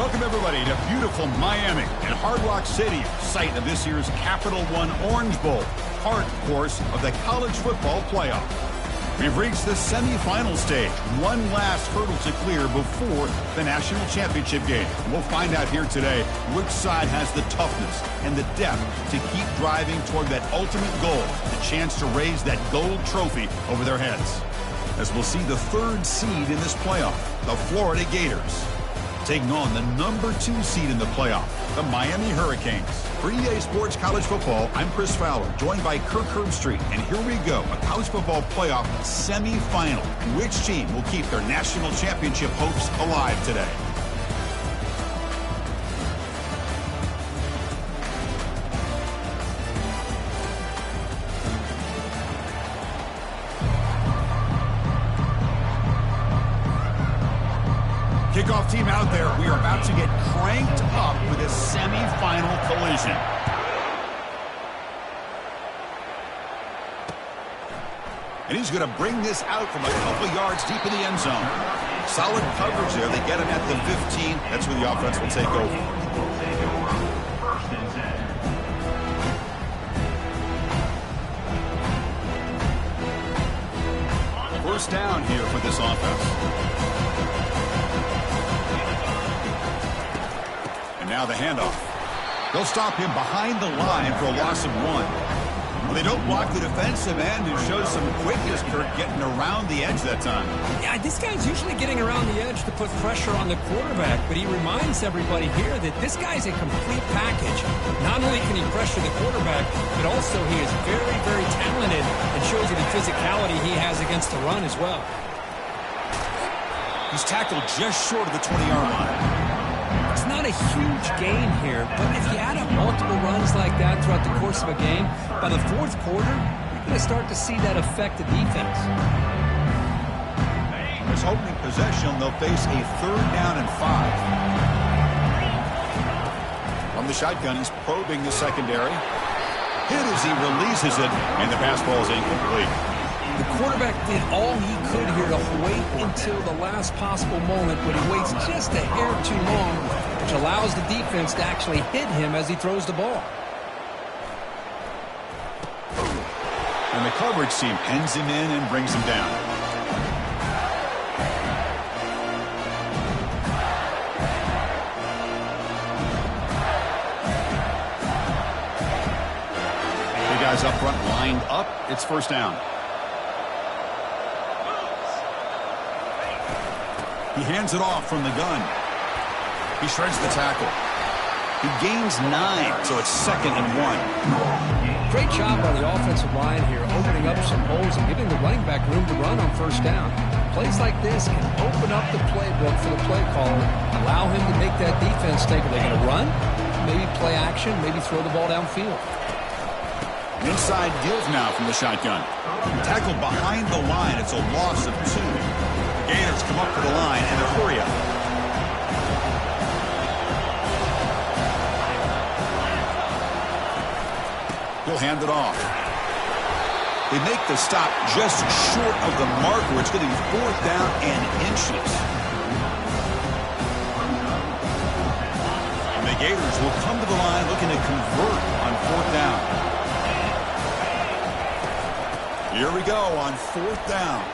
Welcome, everybody, to beautiful Miami and Hard Rock Stadium, site of this year's Capital One Orange Bowl, part, of course, of the college football playoff. We've reached the semifinal stage, one last hurdle to clear before the national championship game. And we'll find out here today which side has the toughness and the depth to keep driving toward that ultimate goal, the chance to raise that gold trophy over their heads. As we'll see the third seed in this playoff, the Florida Gators, taking on the number 2 seed in the playoff, the Miami Hurricanes. For EA Sports College Football, I'm Chris Fowler, joined by Kirk Herbstreit. And here we go, a college football playoff semifinal. Which team will keep their national championship hopes alive today? Kickoff team out there. We are about to get cranked up with a semifinal collision. And he's going to bring this out from a couple yards deep in the end zone. Solid coverage there. They get him at the 15. That's where the offense will take over. First down here for this offense. Now the handoff. They'll stop him behind the line for a loss of 1. Well, they don't block the defensive end, who shows some quickness, Kirk, getting around the edge that time. Yeah, this guy's usually getting around the edge to put pressure on the quarterback, but he reminds everybody here that this guy's a complete package. Not only can he pressure the quarterback, but also he is very, very talented and shows you the physicality he has against the run as well. He's tackled just short of the 20-yard line. It's not a huge gain here, but if you add up multiple runs like that throughout the course of a game, by the fourth quarter, you're going to start to see that affect the defense. This opening possession, they'll face a 3rd down and 5. From the shotgun, he's probing the secondary. Hit as he releases it, and the pass ball is incomplete. The quarterback did all he could here to wait until the last possible moment, but he waits just a hair too long, which allows the defense to actually hit him as he throws the ball. And the coverage team pens him in and brings him down. The guys up front lined up. It's first down. He hands it off from the gun. He shreds the tackle. He gains 9, so it's 2nd and 1. Great job by the offensive line here, opening up some holes and giving the running back room to run on first down. Plays like this can open up the playbook for the play caller, allow him to make that defense think, are they going to run? Maybe play action, maybe throw the ball downfield. Inside give now from the shotgun. Tackled behind the line. It's a loss of 2. Gators come up to the line and a hurry up. He'll hand it off. They make the stop just short of the marker. It's going to be 4th down and inches. And the Gators will come to the line looking to convert on 4th down. Here we go on 4th down.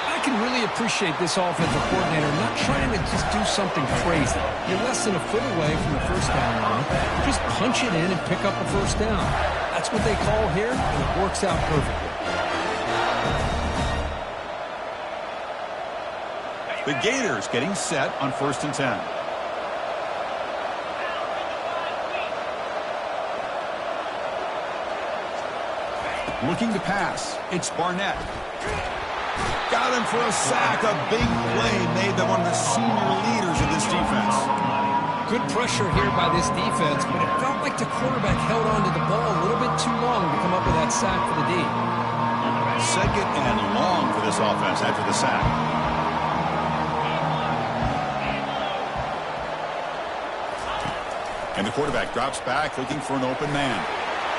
I can really appreciate this offensive coordinator not trying to just do something crazy. You're less than a foot away from the first down line. Just punch it in and pick up a first down. That's what they call here, and it works out perfectly. The Gators getting set on 1st and 10. Looking to pass. It's Barnett. Got him for a sack. A big play made by one of the senior leaders of this defense. Good pressure here by this defense, but it felt like the quarterback held onto the ball a little bit too long to come up with that sack for the D. 2nd and long for this offense after the sack. And the quarterback drops back looking for an open man.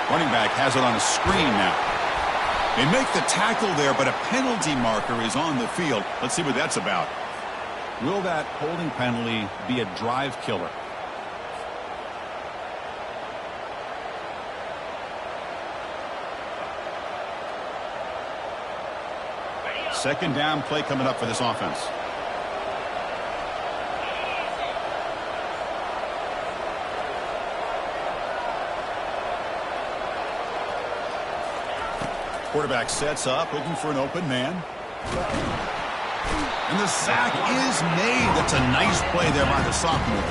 Running back has it on a screen now. They make the tackle there, but a penalty marker is on the field. Let's see what that's about. Will that holding penalty be a drive killer? Second down play coming up for this offense. Quarterback sets up, looking for an open man. And the sack is made. That's a nice play there by the sophomore.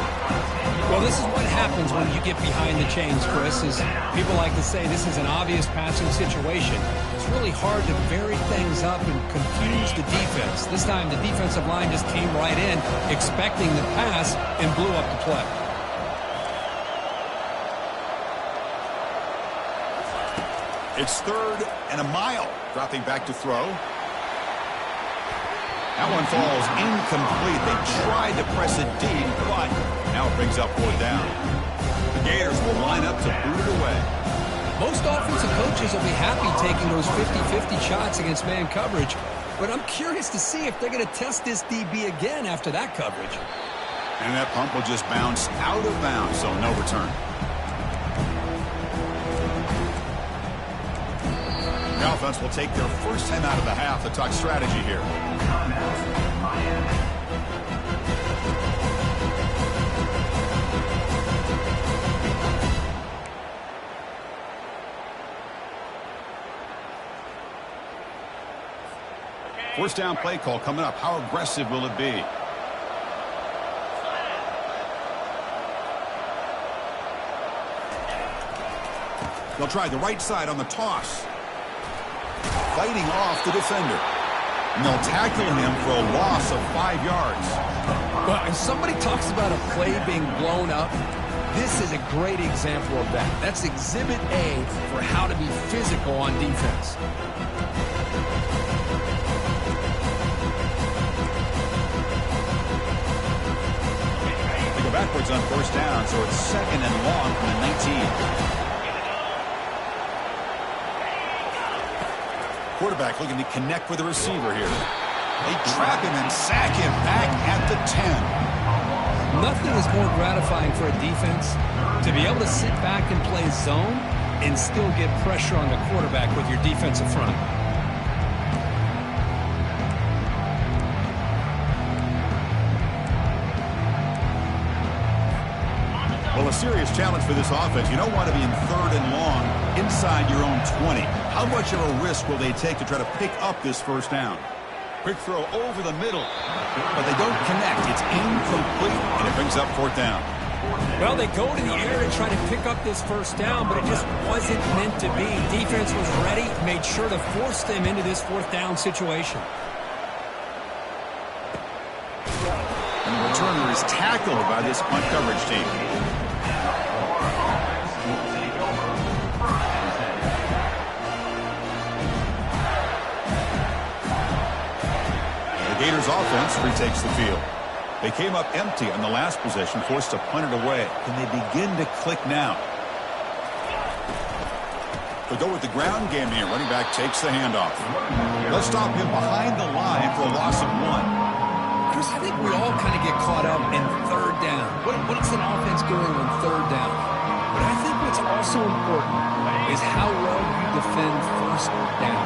Well, this is what happens when you get behind the chains, Chris. Is people like to say this is an obvious passing situation. It's really hard to vary things up and confuse the defense. This time the defensive line just came right in, expecting the pass, and blew up the play. It's 3rd and a mile. Dropping back to throw. That one falls incomplete. They tried to press it deep, but now it brings up 4th down. The Gators will line up to boot it away. Most offensive coaches will be happy taking those 50-50 shots against man coverage, but I'm curious to see if they're going to test this DB again after that coverage. And that pump will just bounce out of bounds, so no return. The offense will take their first time out of the half to talk strategy here. First down play call coming up. How aggressive will it be? They'll try the right side on the toss. Fighting off the defender. And they'll tackle him for a loss of 5 yards. Well, if somebody talks about a play being blown up, this is a great example of that. That's Exhibit A for how to be physical on defense. They go backwards on first down, so it's 2nd and long from the 19. Quarterback looking to connect with the receiver here. They trap him and sack him back at the 10. Nothing is more gratifying for a defense to be able to sit back and play zone and still get pressure on the quarterback with your defensive front. Well, a serious challenge for this offense. You don't want to be in 3rd and long inside your own 20. How much of a risk will they take to try to pick up this first down? Quick throw over the middle, but they don't connect. It's incomplete, and it brings up 4th down. Well, they go to the air to try to pick up this first down, but it just wasn't meant to be. Defense was ready, made sure to force them into this 4th down situation. And the returner is tackled by this punt coverage team. The Gators offense retakes the field. They came up empty on the last possession, forced to punt it away. Can they begin to click now? They go with the ground game here. Running back takes the handoff. They'll stop him behind the line for a loss of 1. Chris, I think we all kind of get caught up in 3rd down. What is an offense doing on 3rd down? But I think what's also important is how well you defend 1st down.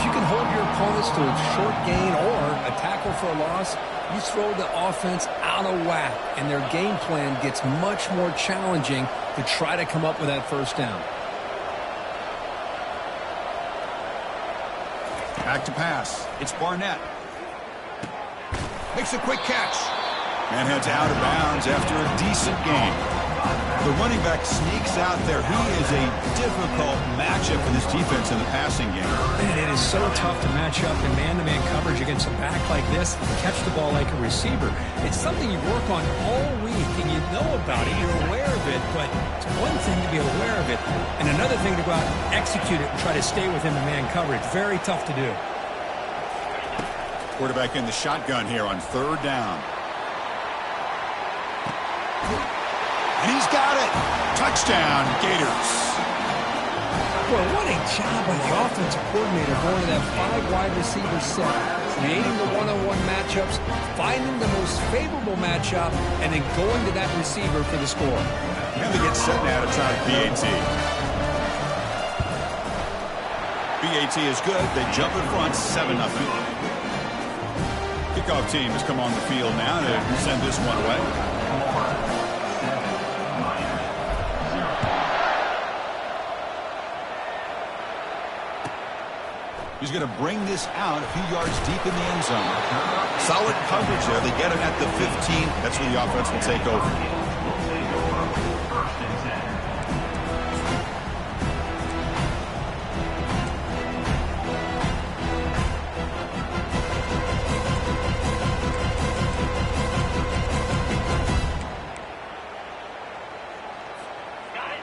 If you can hold your opponents to a short gain or a tackle for a loss, you throw the offense out of whack, and their game plan gets much more challenging to try to come up with that 1st down. Back to pass. It's Barnett. Makes a quick catch. And heads out of bounds after a decent game. The running back sneaks out there. He is a difficult matchup for this defense in the passing game. Man, it is so tough to match up in man-to-man coverage against a back like this and catch the ball like a receiver. It's something you work on all week, and you know about it. You're aware of it, but it's one thing to be aware of it, and another thing to go out and execute it and try to stay within the man coverage. Very tough to do. Quarterback in the shotgun here on 3rd down. And he's got it. Touchdown, Gators. Boy, what a job by the offensive coordinator going to that 5 wide receiver set, creating the one-on-one matchups, finding the most favorable matchup, and then going to that receiver for the score. And they get set now to try BAT. BAT is good. They jump in front, 7-0. Kickoff team has come on the field now to send this one away. He's going to bring this out a few yards deep in the end zone. Solid coverage there. They get him at the 15. That's where the offense will take over.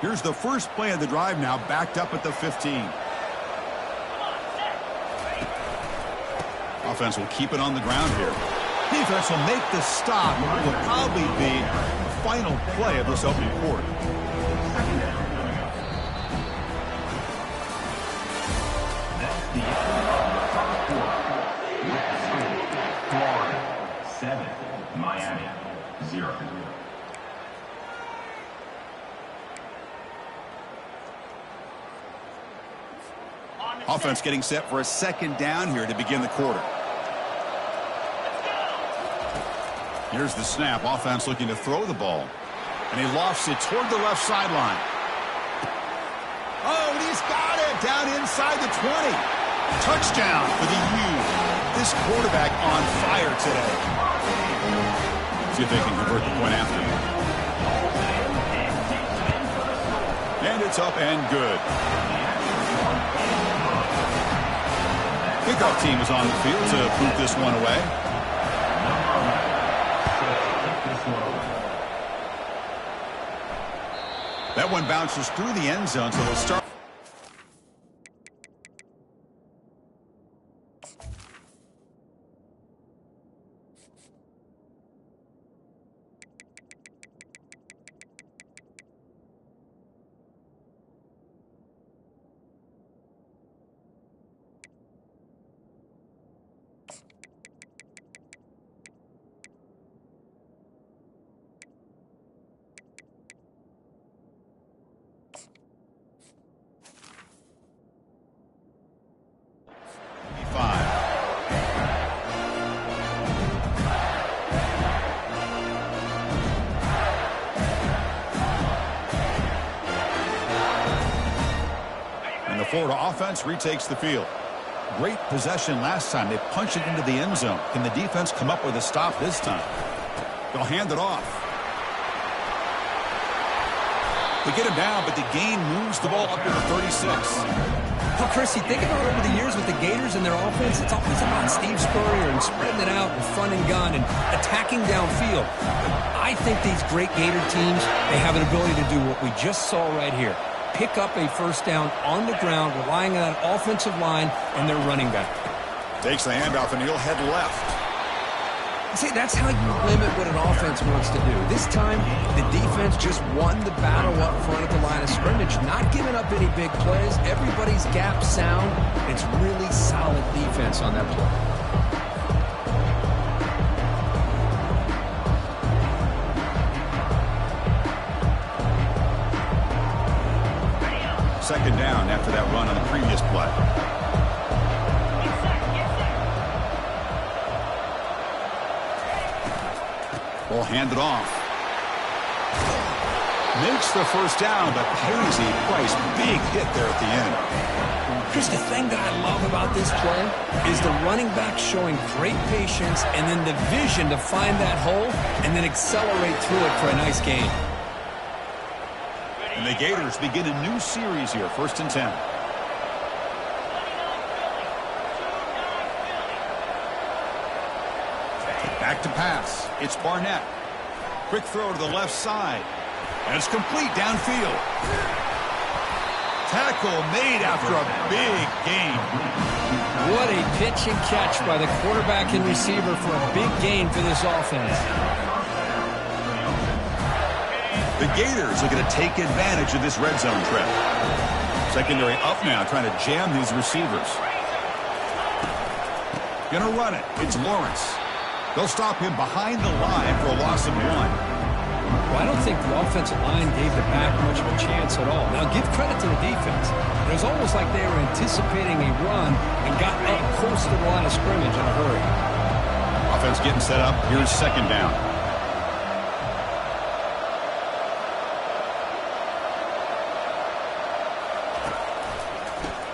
Here's the first play of the drive now, backed up at the 15. Offense will keep it on the ground here. Defense will make the stop. It will probably be the final play of this opening quarter. Florida 7, Miami 0. Offense getting set for a second down here to begin the quarter. Here's the snap. Offense looking to throw the ball. And he lofts it toward the left sideline. Oh, and he's got it down inside the 20. Touchdown for the U. This quarterback on fire today. See if they can convert the point after. And it's up and good. Kickoff team is on the field to boot this one away. That one bounces through the end zone, so they'll start. Florida offense retakes the field. Great possession last time. They punched it into the end zone. Can the defense come up with a stop this time? They'll hand it off. They get him down, but the gain moves the ball up to the 36. Well, Chris, you think about over the years with the Gators and their offense, it's always about Steve Spurrier and spreading it out and fun and gun and attacking downfield. I think these great Gator teams, they have an ability to do what we just saw right here. Pick up a first down on the ground, relying on that offensive line and their running back. Takes the handoff, and he'll head left. See, that's how you limit what an offense wants to do. This time, the defense just won the battle up front at the line of scrimmage, not giving up any big plays. Everybody's gap sound. It's really solid defense on that play. Second down after that run on the previous play. Ball handed off. Makes the first down, but pays a price. Big hit there at the end. Chris, the thing that I love about this play is the running back showing great patience and then the vision to find that hole and then accelerate through it for a nice gain. And the Gators begin a new series here, 1st and 10. Back to pass. It's Barnett. Quick throw to the left side. And it's complete downfield. Tackle made after a big gain. What a pitch and catch by the quarterback and receiver for a big gain for this offense. The Gators are going to take advantage of this red zone trip. Secondary up now, trying to jam these receivers. Gonna run it. It's Lawrence. They'll stop him behind the line for a loss of 1. Well, I don't think the offensive line gave the back much of a chance at all. Now, give credit to the defense. It was almost like they were anticipating a run and got up close to the line of scrimmage in a hurry. Offense getting set up. Here's second down.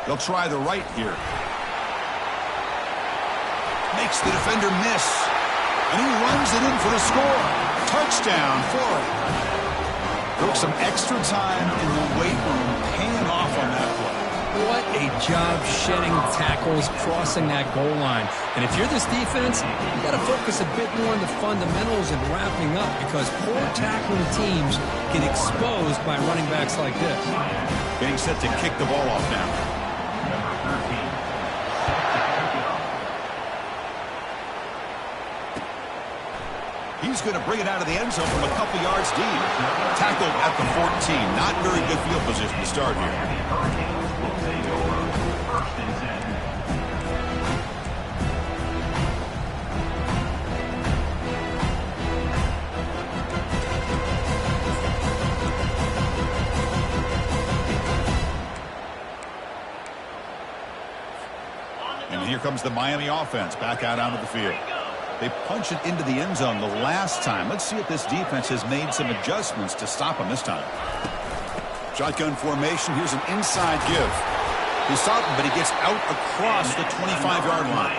They'll try the right here. Makes the defender miss. And he runs it in for the score. Touchdown, Florida. Took some extra time in the weight room, paying off on that play. What a job shedding tackles, crossing that goal line. And if you're this defense, you got to focus a bit more on the fundamentals and wrapping up, because poor tackling teams get exposed by running backs like this. Getting set to kick the ball off now. He's going to bring it out of the end zone from a couple yards deep. Tackled at the 14. Not very good field position to start here. And here comes the Miami offense back out onto the field. They punch it into the end zone the last time. Let's see if this defense has made some adjustments to stop him this time. Shotgun formation. Here's an inside give. He stopped him, but he gets out across the 25-yard line.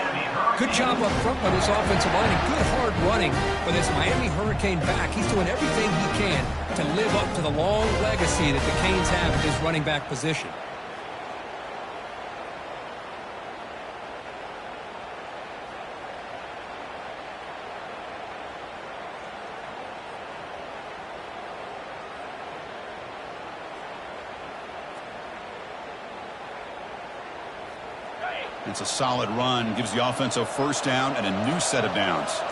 Good job up front by this offensive line, and good hard running for this Miami Hurricane back. He's doing everything he can to live up to the long legacy that the Canes have at this running back position. It's a solid run. Gives the offense a first down and a new set of downs.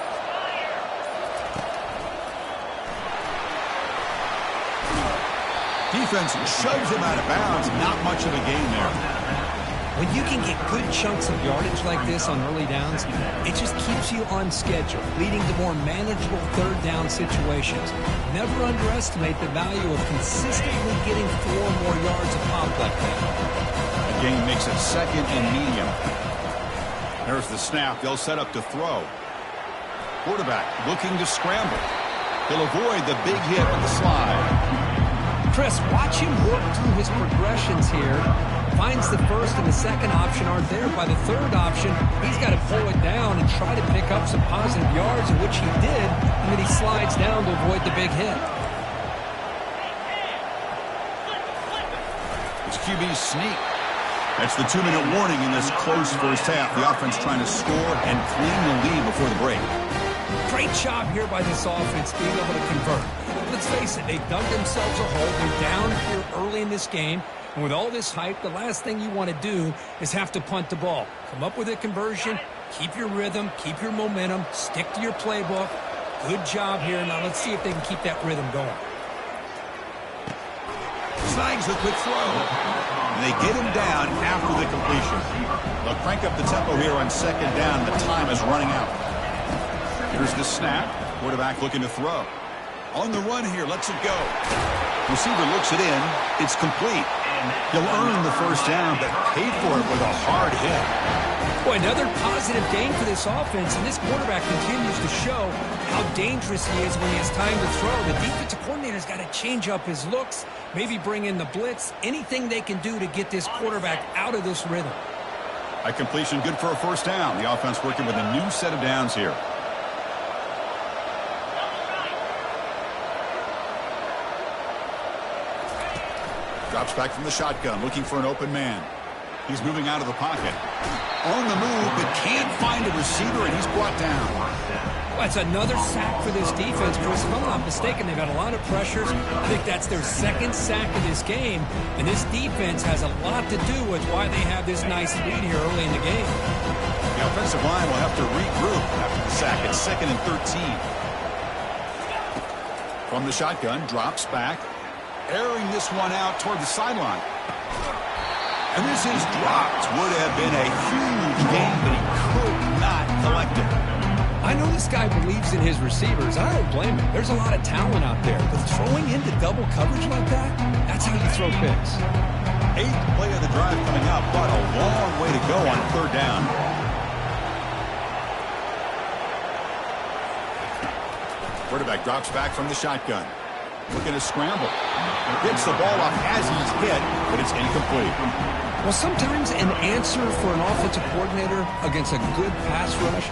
Defense shoves him out of bounds. Not much of a gain there. When you can get good chunks of yardage like this on early downs, it just keeps you on schedule, leading to more manageable third down situations. Never underestimate the value of consistently getting 4 more yards a pop like that. Gain makes it second and medium. There's the snap. They'll set up to throw. Quarterback looking to scramble. He'll avoid the big hit with the slide. Chris, watch him work through his progressions here. Finds the first and the second option aren't there. By the third option, he's got to pull it down and try to pick up some positive yards, in which he did, and then he slides down to avoid the big hit. It's QB sneak. That's the 2-minute warning in this close first half. The offense trying to score and claim the lead before the break. Great job here by this offense being able to convert. Let's face it, they've dug themselves a hole. They're down here early in this game. And with all this hype, the last thing you want to do is have to punt the ball. Come up with a conversion, keep your rhythm, keep your momentum, stick to your playbook. Good job here. Now let's see if they can keep that rhythm going. Snags the quick throw. And they get him down after the completion. They'll crank up the tempo here on second down. The time is running out. Here's the snap. Quarterback looking to throw. On the run here, lets it go. Receiver looks it in. It's complete. He'll earn the first down, but paid for it with a hard hit. Boy, another positive gain for this offense, and this quarterback continues to show how dangerous he is when he has time to throw. The defensive coordinator's got to change up his looks, maybe bring in the blitz, anything they can do to get this quarterback out of this rhythm. A completion good for a first down. The offense working with a new set of downs here. Drops back from the shotgun, looking for an open man. He's moving out of the pocket. On the move, but can't find a receiver, and he's brought down. Well, it's another sack for this defense, Chris. If I'm not mistaken, they've got a lot of pressures. I think that's their second sack of this game, and this defense has a lot to do with why they have this nice lead here early in the game. The offensive line will have to regroup after the sack. It's 2nd and 13. From the shotgun, drops back. Airing this one out toward the sideline. And this is dropped. Would have been a huge gain, but he could not collect it. I know this guy believes in his receivers. I don't blame him. There's a lot of talent out there. But throwing into double coverage like that, that's how you throw picks. 8th play of the drive coming up, but a long way to go on 3rd down. Quarterback drops back from the shotgun. Looking to scramble. Gets the ball off as he's hit, but it's incomplete. Well, sometimes an answer for an offensive coordinator against a good pass rush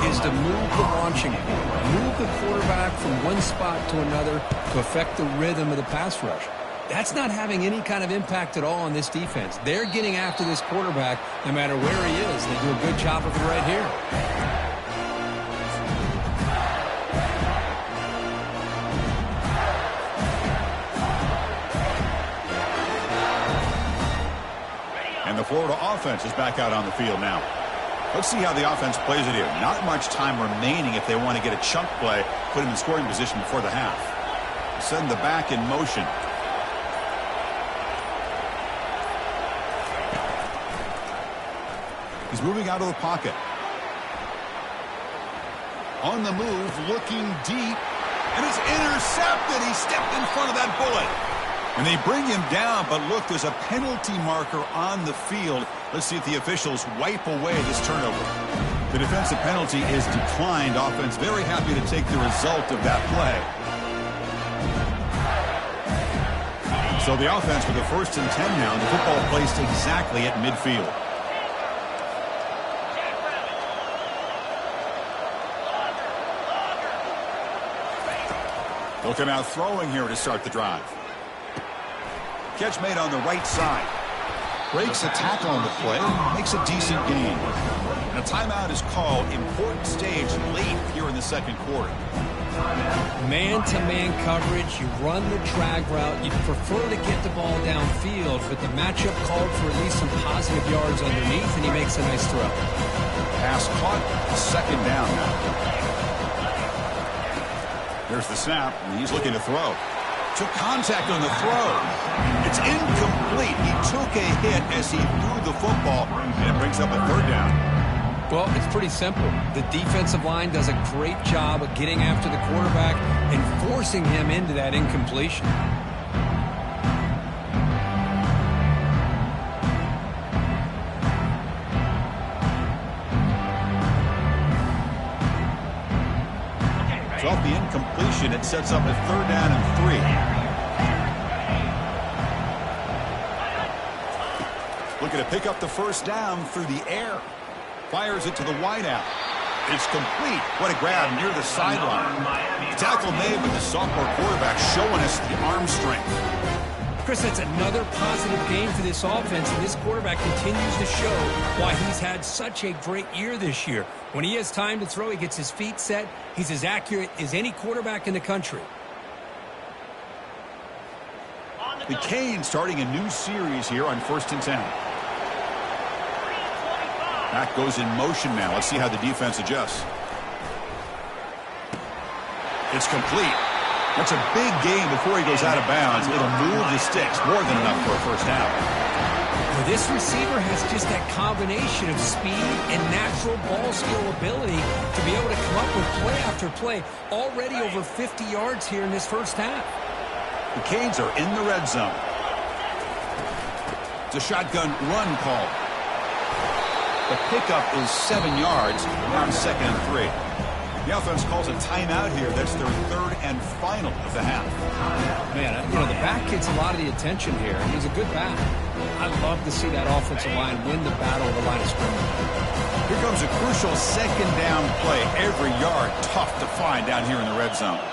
is to move the launching point, move the quarterback from one spot to another to affect the rhythm of the pass rush. That's not having any kind of impact at all on this defense. They're getting after this quarterback no matter where he is. They do a good job of it right here. And the Florida offense is back out on the field now. Let's see how the offense plays it here. Not much time remaining if they want to get a chunk play, put him in scoring position before the half. Send the back in motion. He's moving out of the pocket. On the move, looking deep, and it's intercepted. He stepped in front of that bullet. And they bring him down, but look, there's a penalty marker on the field. Let's see if the officials wipe away this turnover. The defensive penalty is declined. Offense very happy to take the result of that play. So the offense with the 1st and 10 now, the football placed exactly at midfield. They'll come out throwing here to start the drive. Catch made on the right side. Breaks a tackle on the play. Makes a decent gain. And a timeout is called. Important stage late here in the 2nd quarter. Man-to-man coverage. You run the drag route. You'd prefer to get the ball downfield, but the matchup called for at least some positive yards underneath, and he makes a nice throw. Pass caught. 2nd down now. There's the snap, and he's looking to throw. Took contact on the throw. It's incomplete. He took a hit as he threw the football, and it brings up a 3rd down. Well, it's pretty simple. The defensive line does a great job of getting after the quarterback and forcing him into that incompletion. Off the incompletion, it sets up a 3rd down and 3. Looking to pick up the 1st down through the air. Fires it to the wideout. It's complete. What a grab near the sideline. Tackle made, but the sophomore quarterback showing us the arm strength. Chris, that's another positive game for this offense, and this quarterback continues to show why he's had such a great year this year. When he has time to throw, he gets his feet set. He's as accurate as any quarterback in the country. The Canes starting a new series here on 1st and 10. Back goes in motion now. Let's see how the defense adjusts. It's complete. That's a big gain before he goes out of bounds. It'll move the sticks. More than enough for a 1st down. Well, this receiver has just that combination of speed and natural ball skill ability to be able to come up with play after play. Already over 50 yards here in this 1st half. The Canes are in the red zone. It's a shotgun run call. The pickup is 7 yards. Now 2nd and 3. The offense calls a timeout here. That's their 3rd and final of the half. Man, you know, the back gets a lot of the attention here. He's a good back. I love to see that offensive line win the battle of the line of scrimmage. Here comes a crucial 2nd down play. Every yard tough to find down here in the red zone.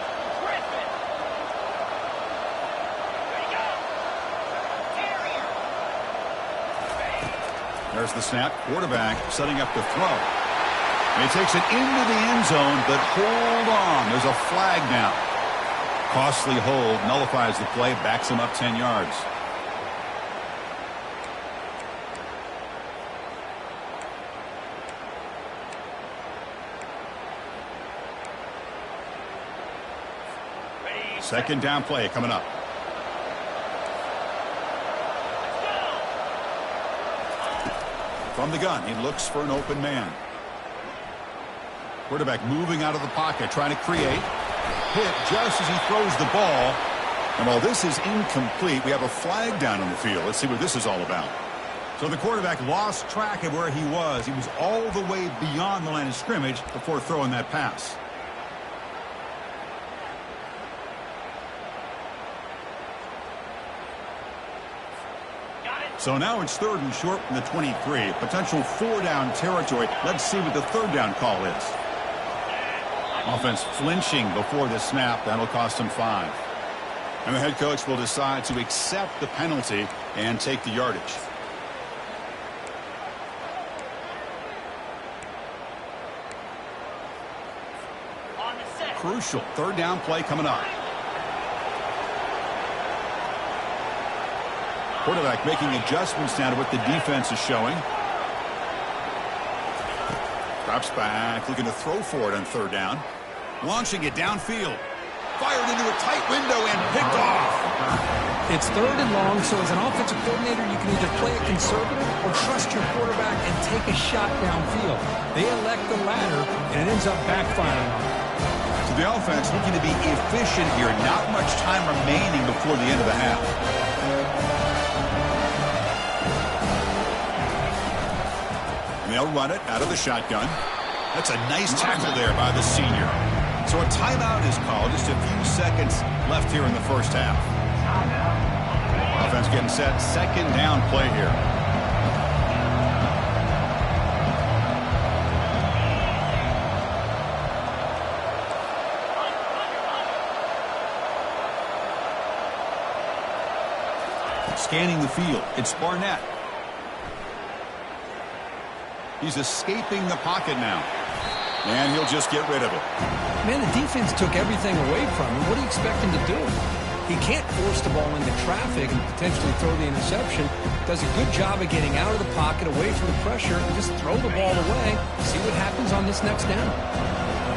There's the snap. Quarterback setting up the throw. And he takes it into the end zone, but hold on. There's a flag now. Costly hold, nullifies the play, backs him up 10 yards. Second down play coming up. From the gun, he looks for an open man. Quarterback moving out of the pocket, trying to create. Hit just as he throws the ball. And while this is incomplete, we have a flag down on the field. Let's see what this is all about. So the quarterback lost track of where he was. He was all the way beyond the line of scrimmage before throwing that pass. So now it's 3rd and short from the 23. Potential 4-down territory. Let's see what the 3rd down call is. Offense flinching before the snap. That'll cost him 5. And the head coach will decide to accept the penalty and take the yardage. Crucial 3rd down play coming up. Quarterback making adjustments now to what the defense is showing. Drops back, looking to throw for it on 3rd down. Launching it downfield. Fired into a tight window and picked off. It's 3rd and long, so as an offensive coordinator, you can either play it conservative or trust your quarterback and take a shot downfield. They elect the latter, and it ends up backfiring on them. So the offense looking to be efficient here. Not much time remaining before the end of the half. And they'll run it out of the shotgun. That's a nice tackle there by the senior. So a timeout is called. Just a few seconds left here in the first half. Offense getting set. 2nd down play here. Scanning the field. It's Barnett. He's escaping the pocket now. And he'll just get rid of it. Man, the defense took everything away from him. What do you expect him to do? He can't force the ball into traffic and potentially throw the interception. Does a good job of getting out of the pocket, away from the pressure, and just throw the ball away. See what happens on this next down.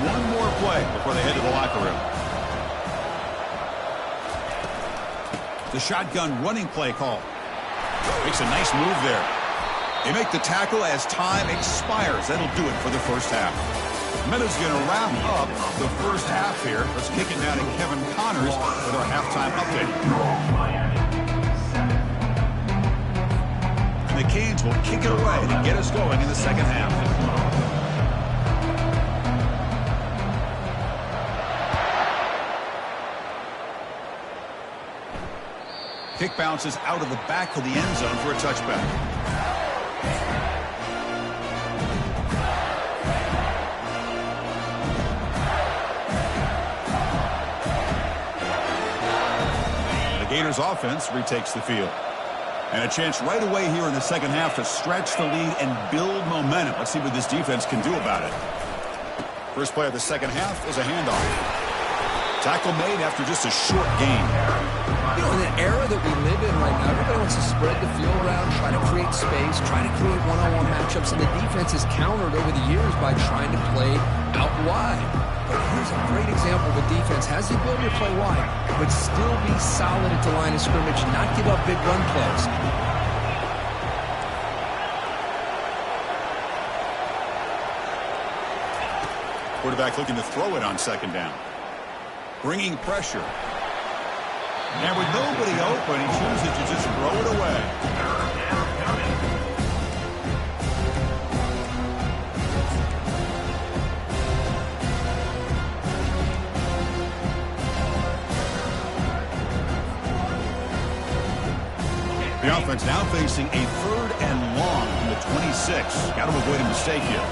One more play before they head to the locker room. The shotgun running play call. Makes a nice move there. They make the tackle as time expires. That'll do it for the first half. Meadows going to wrap up the first half here. Let's kick it down to Kevin Connors with our halftime update. And the Canes will kick it away to get us going in the second half. Kick bounces out of the back of the end zone for a touchback. Gators offense retakes the field. And a chance right away here in the second half to stretch the lead and build momentum. Let's see what this defense can do about it. First play of the second half is a handoff. Tackle made after just a short gain. You know, in the era that we live in right now, everybody wants to spread the field around, try to create space, try to create one-on-one matchups, and the defense is countered over the years by trying to play out wide. But here's a great example of a defense has the ability to play wide, but still be solid at the line of scrimmage, not give up big run plays. Quarterback looking to throw it on 2nd down. Bringing pressure. And with nobody open, he chooses to just throw it away. The offense now facing a 3rd and long from the 26. Got to avoid a mistake here.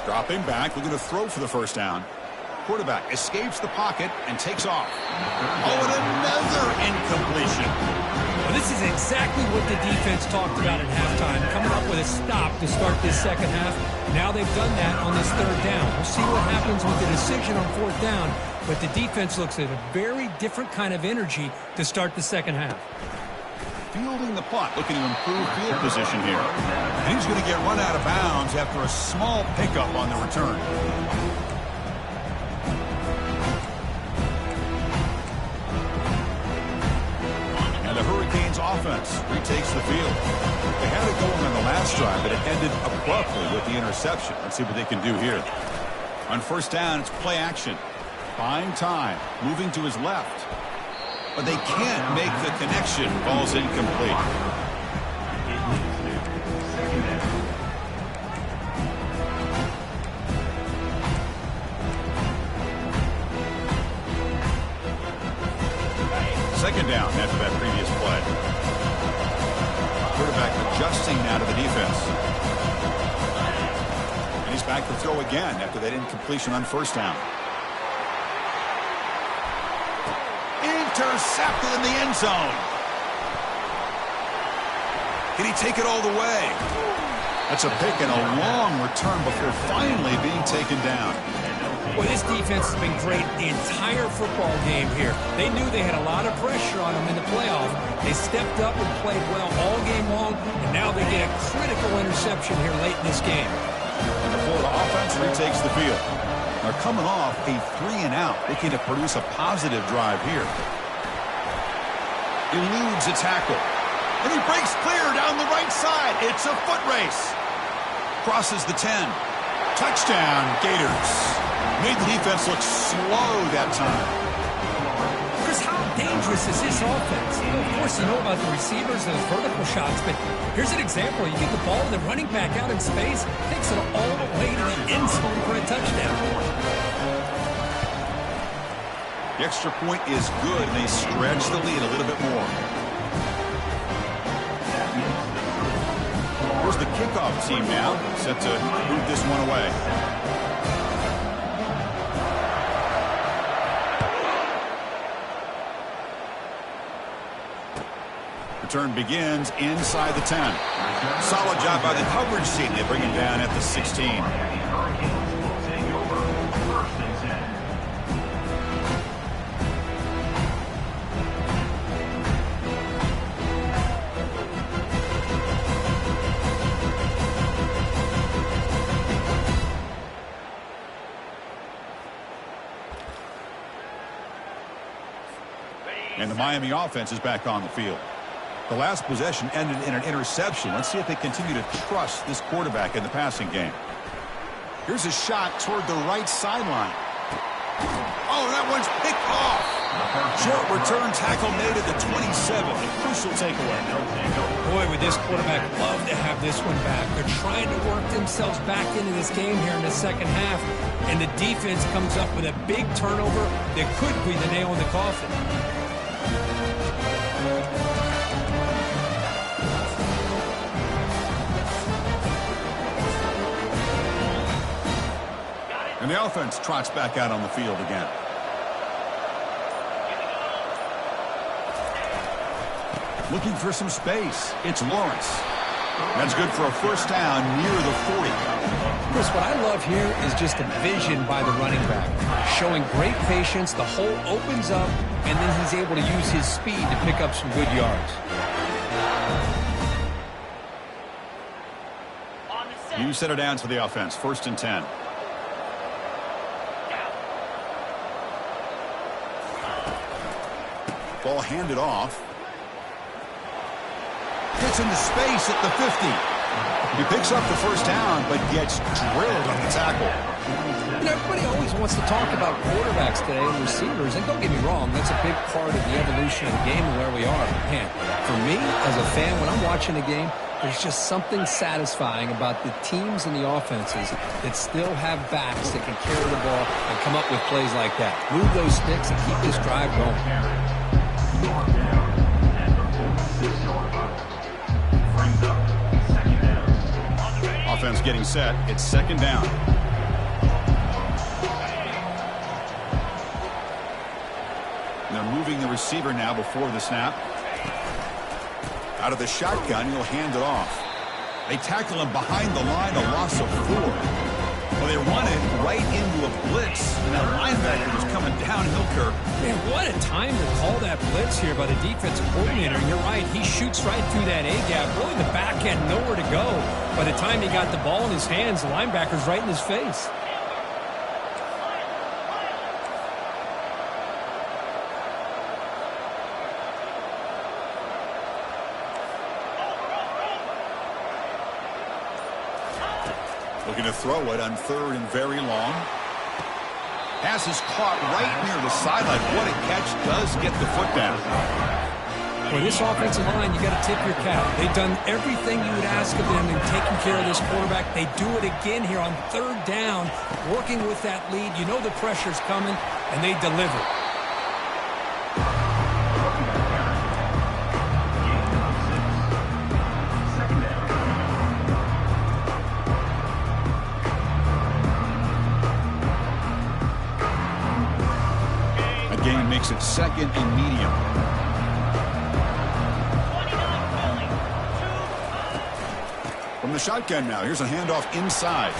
Dropping back, looking to throw for the first down. Quarterback escapes the pocket and takes off. Oh, and another incompletion. Well, this is exactly what the defense talked about at halftime, coming up with a stop to start this second half. Now they've done that on this 3rd down. We'll see what happens with the decision on 4th down, but the defense looks at a very different kind of energy to start the second half. fielding the punt, looking to improve field position here. And he's going to get run out of bounds after a small pickup on the return. And the Hurricanes offense retakes the field. They had it going on the last drive, but it ended abruptly with the interception. Let's see what they can do here. On first down, it's play action. Buying time, moving to his left. But they can't make the connection. Ball's incomplete. Second down after that previous play. Quarterback adjusting now to the defense. And he's back to throw again after that incompletion on first down. Intercepted in the end zone. Can he take it all the way? That's a pick and a long return before finally being taken down. Well, this defense has been great the entire football game here. They knew they had a lot of pressure on them in the playoff. They stepped up and played well all game long, and now they get a critical interception here late in this game. And the Florida offense retakes the field. They're coming off a 3-and-out, looking to produce a positive drive here. Eludes a tackle. And he breaks clear down the right side. It's a foot race. Crosses the 10. Touchdown, Gators. Made the defense look slow that time. Chris, how dangerous is this offense? Of course, you know about the receivers, those vertical shots, but here's an example. You get the ball and the running back out in space, takes it all the way to the end zone for a touchdown. The extra point is good, and they stretch the lead a little bit more. Here's the kickoff team now, set to move this one away. Return begins inside the 10. Solid job by the coverage team. They bring him down at the 16. And the Miami offense is back on the field. The last possession ended in an interception. Let's see if they continue to trust this quarterback in the passing game. Here's a shot toward the right sideline. Oh, that one's picked off. Short return tackle made at the 27. A crucial takeaway. Boy, would this quarterback love to have this one back. They're trying to work themselves back into this game here in the second half, and the defense comes up with a big turnover that could be the nail in the coffin. And the offense trots back out on the field again. Looking for some space. It's Lawrence. That's good for a first down near the 40. Chris, what I love here is just a vision by the running back. Showing great patience, the hole opens up, and then he's able to use his speed to pick up some good yards. New set of downs for the offense. First and 10. Ball handed off. Gets into space at the 50. He picks up the first down, but gets drilled on the tackle. You know, everybody always wants to talk about quarterbacks today and receivers, and don't get me wrong, that's a big part of the evolution of the game and where we are. Man, for me, as a fan, when I'm watching the game, there's just something satisfying about the teams and the offenses that still have backs that can carry the ball and come up with plays like that. Move those sticks and keep this drive going. Offense getting set. It's second down. And they're moving the receiver now before the snap. Out of the shotgun, he'll hand it off. They tackle him behind the line, a loss of 4. Well, they run it right into a blitz, and that linebacker was coming coming downhill, Kirk. Man, what a time to call that blitz here by the defensive coordinator. You're right. He shoots right through that A-gap. Really, the back had nowhere to go. By the time he got the ball in his hands, the linebacker's right in his face. Looking to throw it on 3rd and very long. Pass is caught right near the sideline. What a catch. Does get the foot down. For this offensive line, you got to tip your cap. They've done everything you would ask of them in taking care of this quarterback. They do it again here on 3rd down, working with that lead. You know the pressure's coming, and they deliver. Game makes it 2nd and medium. From the shotgun now, here's a handoff inside.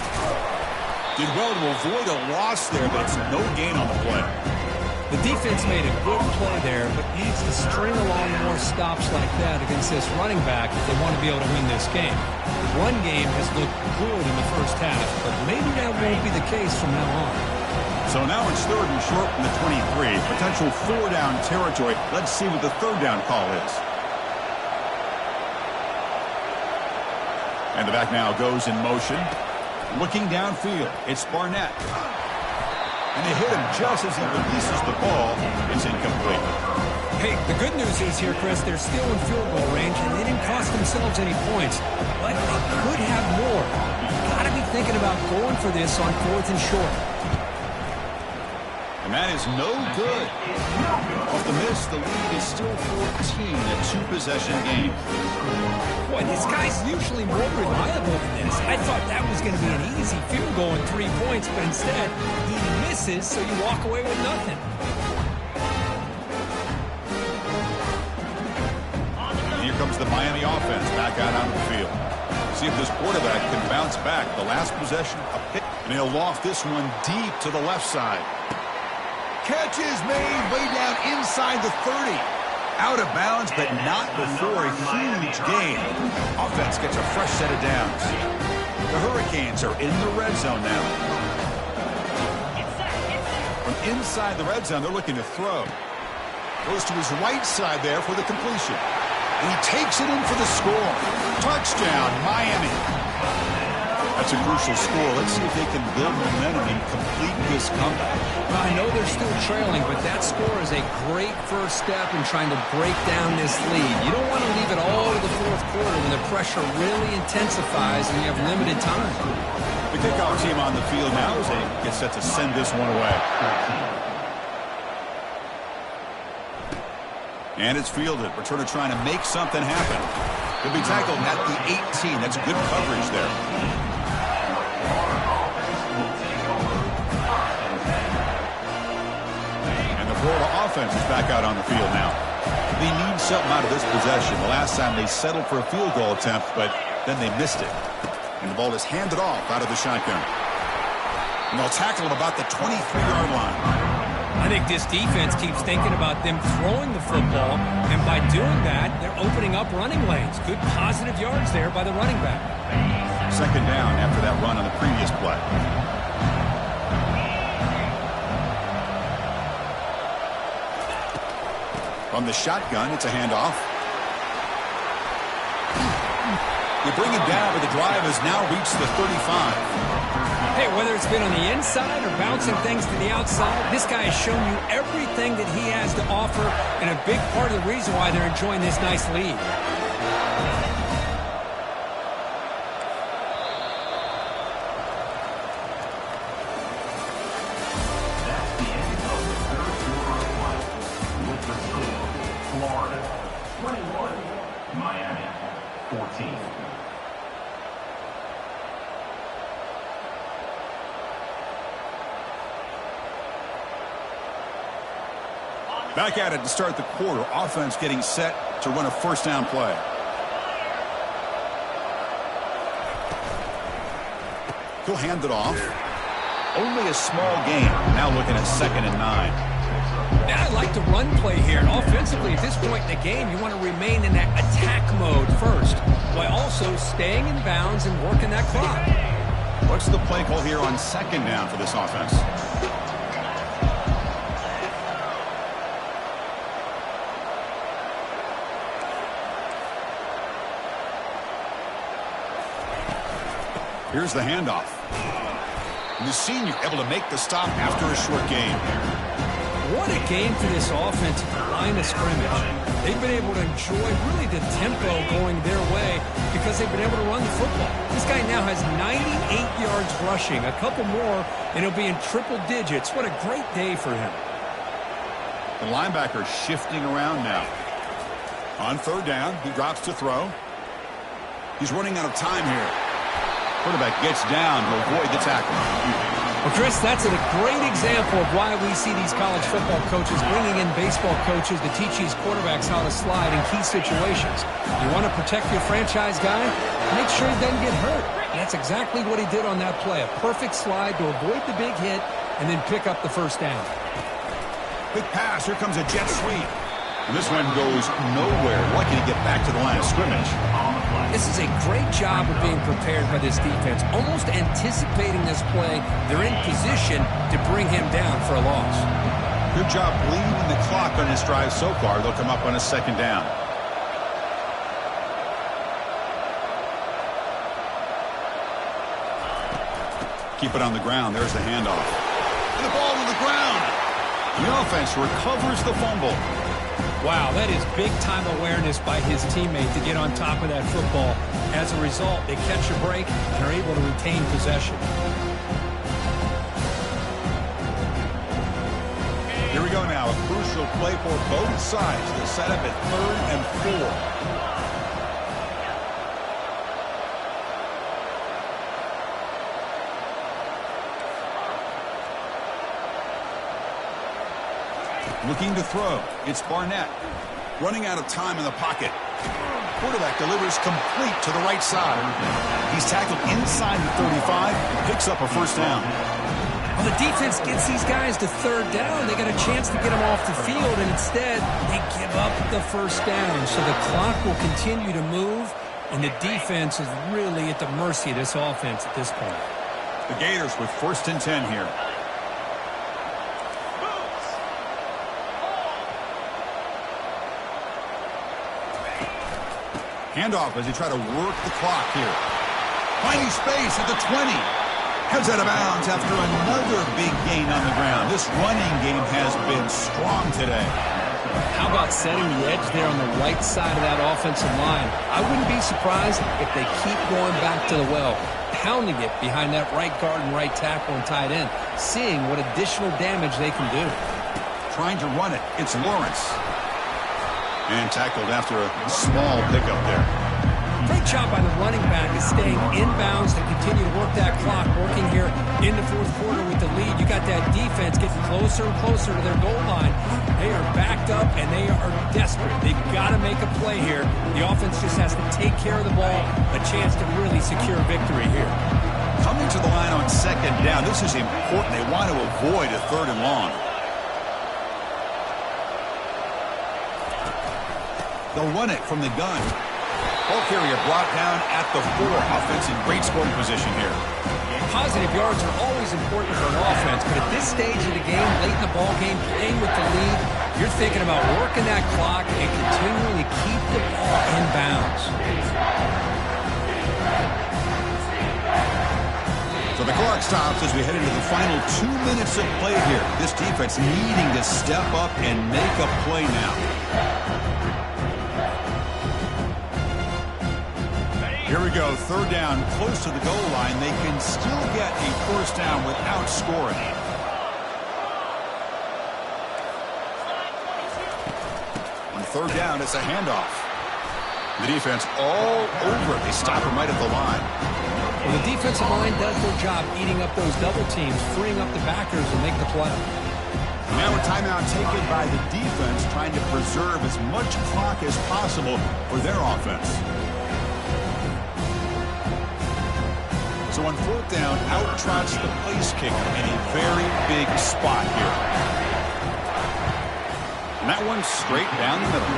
Did well to avoid a loss there, but it's no gain on the play. The defense made a good play there, but needs to string along more stops like that against this running back if they want to be able to win this game. The run game has looked good in the first half, but maybe that won't be the case from now on. So now it's 3rd and short from the 23. Potential 4-down territory. Let's see what the 3rd down call is. And the back now goes in motion. Looking downfield. It's Barnett. And they hit him just as he releases the ball. It's incomplete. Hey, the good news is here, Chris, they're still in field goal range, and they didn't cost themselves any points. But they could have more. Got to be thinking about going for this on 4th and short. And that is no good. Off the miss, the lead is still 14, a 2-possession game. Boy, this guy's usually more reliable than this. I thought that was going to be an easy field goal and 3 points, but instead, he misses, so you walk away with nothing. And here comes the Miami offense back out onto the field. See if this quarterback can bounce back. The last possession, a pick. And he'll loft this one deep to the left side. Catch is made way down inside the 30. Out of bounds, but not before a huge gain. Offense gets a fresh set of downs. The Hurricanes are in the red zone now. From inside the red zone, they're looking to throw. Goes to his right side there for the completion. And he takes it in for the score. Touchdown, Miami. That's a crucial score. Let's see if they can build momentum and complete this comeback. Well, I know they're still trailing, but that score is a great first step in trying to break down this lead. You don't want to leave it all to the 4th quarter when the pressure really intensifies and you have limited time. The kickoff team on the field now as they get set to send this one away. And it's fielded. Returner trying to make something happen. He'll be tackled at the 18. That's good coverage there. Florida offense is back out on the field now. They need something out of this possession. The last time they settled for a field goal attempt, but then they missed it. And the ball is handed off out of the shotgun. And they'll tackle him about the 23-yard line. I think this defense keeps thinking about them throwing the football, and by doing that, they're opening up running lanes. Good positive yards there by the running back. 2nd down after that run on the previous play. From the shotgun, it's a handoff. You bring him down, but the drive has now reached the 35. Hey, whether it's been on the inside or bouncing things to the outside, this guy has shown you everything that he has to offer, and a big part of the reason why they're enjoying this nice lead. Florida 21, Miami 14. Back at it to start the quarter. Offense getting set to run a 1st down play. He'll hand it off. Only a small gain. Now looking at 2nd and 9. Yeah, I like the run play here. And offensively, at this point in the game, you want to remain in that attack mode first, while also staying in bounds and working that clock. What's the play call here on 2nd down for this offense? Here's the handoff. And the senior able to make the stop after a short gain. What a game for this offense at the line of scrimmage. They've been able to enjoy really the tempo going their way because they've been able to run the football. This guy now has 98 yards rushing, a couple more, and he'll be in triple digits. What a great day for him. The linebacker shifting around now. On 3rd down, he drops to throw. He's running out of time here. Quarterback gets down to avoid the tackle. Well, Chris, that's a great example of why we see these college football coaches bringing in baseball coaches to teach these quarterbacks how to slide in key situations. You want to protect your franchise guy? Make sure he doesn't get hurt. And that's exactly what he did on that play. A perfect slide to avoid the big hit and then pick up the 1st down. Quick pass. Here comes a jet sweep. And this one goes nowhere. Lucky to get back to the line of scrimmage. This is a great job of being prepared by this defense, almost anticipating this play. They're in position to bring him down for a loss. Good job bleeding the clock on this drive so far. They'll come up on a 2nd down. Keep it on the ground. There's the handoff. And the ball on the ground. The offense recovers the fumble. Wow, that is big-time awareness by his teammate to get on top of that football. As a result, they catch a break and are able to retain possession. Here we go now. A crucial play for both sides. The setup at 3rd and 4. Looking to throw. It's Barnett. Running out of time in the pocket. Quarterback delivers complete to the right side. He's tackled inside the 35. Picks up a 1st down. Well, the defense gets these guys to 3rd down. They got a chance to get them off the field, and instead they give up the 1st down. So the clock will continue to move, and the defense is really at the mercy of this offense at this point. The Gators with 1st and 10 here. Handoff as he try to work the clock here. Finding space at the 20. Heads out of bounds after another big gain on the ground. This running game has been strong today. How about setting the edge there on the right side of that offensive line? I wouldn't be surprised if they keep going back to the well, pounding it behind that right guard and right tackle and tight end, seeing what additional damage they can do. Trying to run it. It's Lawrence. And tackled after a small pickup there. Great job by the running back is staying inbounds to continue to work that clock, working here in the 4th quarter with the lead. You got that defense getting closer and closer to their goal line. They are backed up, and they are desperate. They've got to make a play here. The offense just has to take care of the ball, a chance to really secure victory here. Coming to the line on 2nd down, this is important. They want to avoid a 3rd and long. They'll run it from the gun. Ball carrier brought down at the 4. Offense in great scoring position here. Positive yards are always important for an offense, but at this stage of the game, late in the ball game, playing with the lead, you're thinking about working that clock and continuing to keep the ball in bounds. So the clock stops as we head into the final 2 minutes of play here. This defense needing to step up and make a play now. Here we go, 3rd down, close to the goal line. They can still get a 1st down without scoring. On 3rd down, it's a handoff. The defense all over it. They stop him right at the line. Well, the defensive line does their job eating up those double teams, freeing up the backers and make the play. Now a timeout taken by the defense, trying to preserve as much clock as possible for their offense. So on fourth down, out trots the place kicker in a very big spot here. And that one's straight down the middle.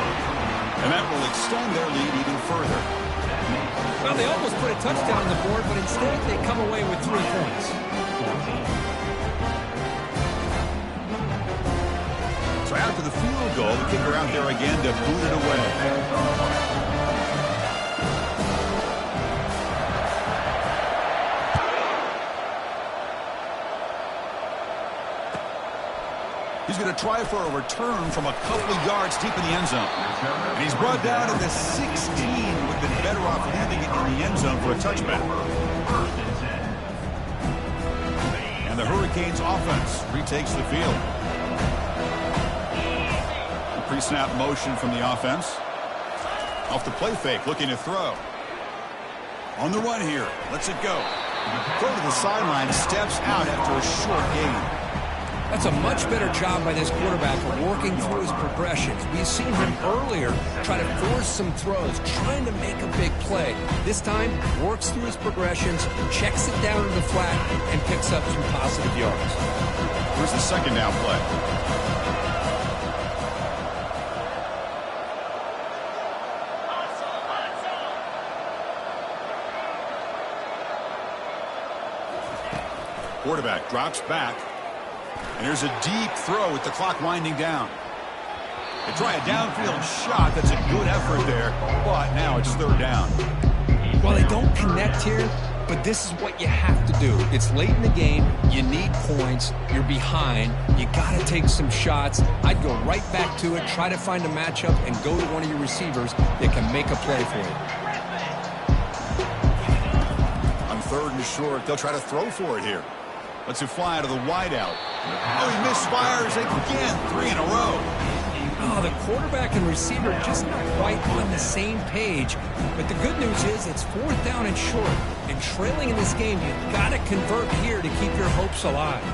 And that will extend their lead even further. Well, they almost put a touchdown on the board, but instead they come away with 3 points. So after the field goal, the kicker out there again to boot it away. He's going to try for a return from a couple of yards deep in the end zone. And he's brought down to the 16. Would have been better off leaving it in the end zone for a touchback. And the Hurricanes offense retakes the field. Pre-snap motion from the offense. Off the play fake, looking to throw. On the run here, lets it go. Throw to the sideline, steps out after a short gain. That's a much better job by this quarterback of working through his progressions. We've seen him earlier try to force some throws, trying to make a big play. This time, works through his progressions, checks it down to the flat, and picks up some positive yards. Here's the second down play. Quarterback drops back. And here's a deep throw with the clock winding down. They try a downfield shot. That's a good effort there, but now it's third down. Well, they don't connect here, but this is what you have to do. It's late in the game. You need points. You're behind. You got to take some shots. I'd go right back to it, try to find a matchup, and go to one of your receivers that can make a play for you. On third and short, they'll try to throw for it here. Lets it fly to the wideout. Oh, he misfires again. 3 in a row. Oh, the quarterback and receiver just not quite on the same page. But the good news is it's fourth down and short. And trailing in this game, you've got to convert here to keep your hopes alive.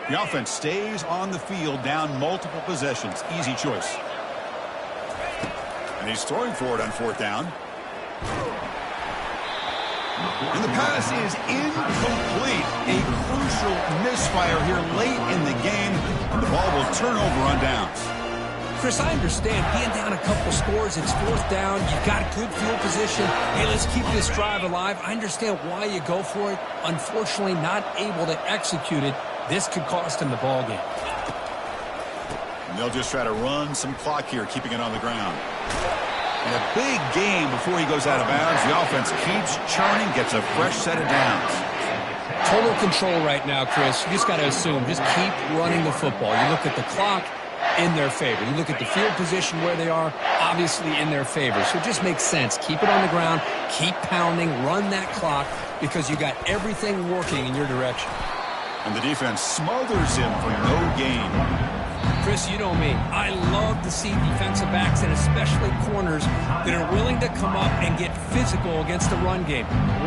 The offense stays on the field, down multiple possessions. Easy choice. And he's throwing for it on fourth down. And the pass is incomplete. A crucial misfire here late in the game. And the ball will turn over on downs. Chris, I understand being down a couple scores, it's fourth down, you've got good field position. Hey, let's keep this drive alive. I understand why you go for it. Unfortunately, not able to execute it. This could cost him the ball game. And they'll just try to run some clock here, keeping it on the ground. And a big game before he goes out of bounds. The offense keeps churning, gets a fresh set of downs. Total control right now, Chris. You just got to assume. Just keep running the football. You look at the clock, in their favor. You look at the field position where they are, obviously in their favor. So it just makes sense. Keep it on the ground, keep pounding, run that clock, because you got everything working in your direction. And the defense smothers him for no gain. Chris, you know me. I love to see defensive backs, and especially corners, that are willing to come up and get physical against the run game.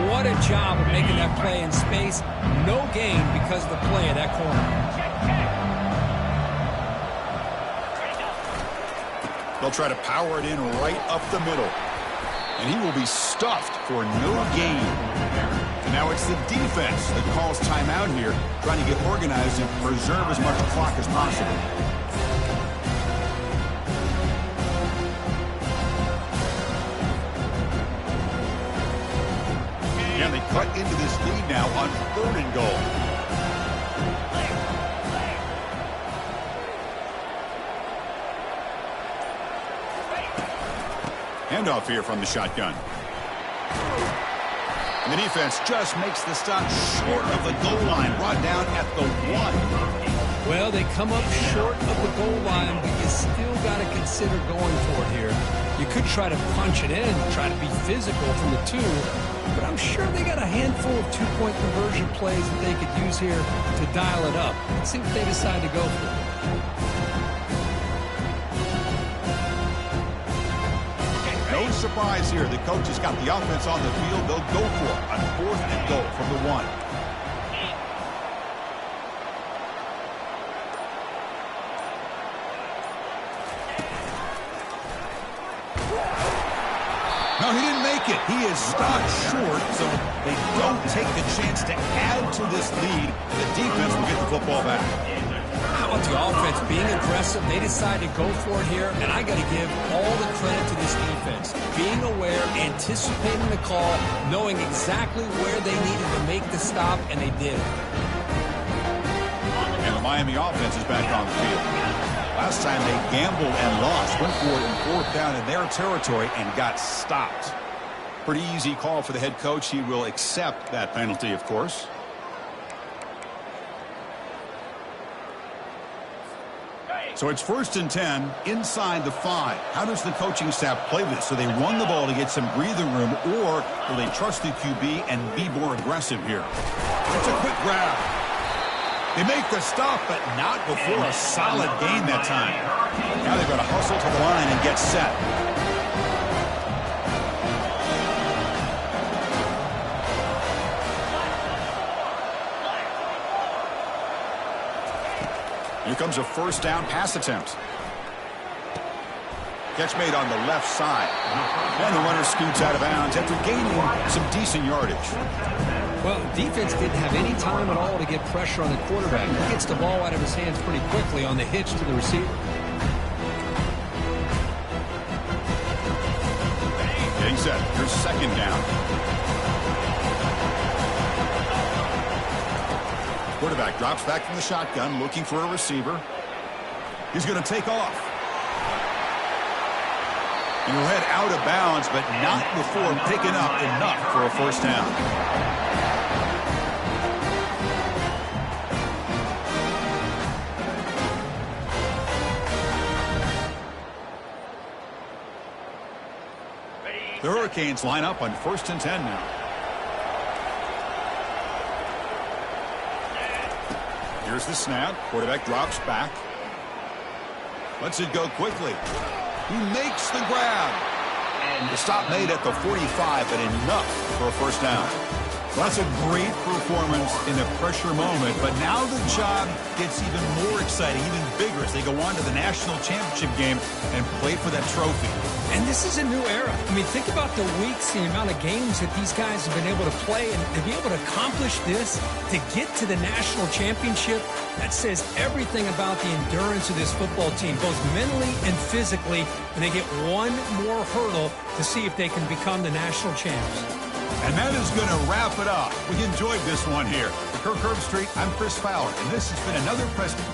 What a job of making that play in space. No gain because of the play of that corner. They'll try to power it in right up the middle. And he will be stuffed for no gain. And now it's the defense that calls timeout here, trying to get organized and preserve as much clock as possible. And they cut into this lead now on 3rd and goal. Handoff here from the shotgun. And the defense just makes the stop short of the goal line, brought down at the 1. Well, they come up short of the goal line, but you still got to consider going for it here. You could try to punch it in, try to be physical from the 2, but I'm sure they got a handful of 2-point conversion plays that they could use here to dial it up. Let's see what they decide to go for. No surprise here. The coach has got the offense on the field. They'll go for it on 4th and goal from the 1. it. He is stopped short, so they don't take the chance to add to this lead. The defense will get the football back. How about the offense being aggressive? They decide to go for it here, and I got to give all the credit to this defense. Being aware, anticipating the call, knowing exactly where they needed to make the stop, and they did. And the Miami offense is back on the field. Last time they gambled and lost, went for it in 4th down in their territory and got stopped. Pretty easy call for the head coach. He will accept that penalty, of course. So it's 1st and 10 inside the 5. How does the coaching staff play this? So they run the ball to get some breathing room, or will they trust the QB and be more aggressive here? It's a quick grab. They make the stop, but not before a solid gain that time. Now they've got to hustle to the line and get set. Here comes a 1st down pass attempt. Catch made on the left side. And the runner scoots out of bounds after gaining some decent yardage. Well, defense didn't have any time at all to get pressure on the quarterback. He gets the ball out of his hands pretty quickly on the hitch to the receiver. Getting set. Here's 2nd down. Quarterback drops back from the shotgun, looking for a receiver. He's going to take off. And he'll head out of bounds, but not before picking up enough for a 1st down. The Hurricanes line up on 1st and 10 now. Here's the snap. Quarterback drops back. Lets it go quickly. He makes the grab. And the stop made at the 45, but enough for a 1st down. Well, that's a great performance in a pressure moment, but now the job gets even more exciting, even bigger as they go on to the national championship game and play for that trophy. And this is a new era. I mean, think about the weeks, the amount of games that these guys have been able to play, and to be able to accomplish this, to get to the national championship, that says everything about the endurance of this football team, both mentally and physically, and they get one more hurdle to see if they can become the national champs. And that is going to wrap it up. We enjoyed this one here. For Kirk Herbstreit, I'm Chris Fowler, and this has been another Preston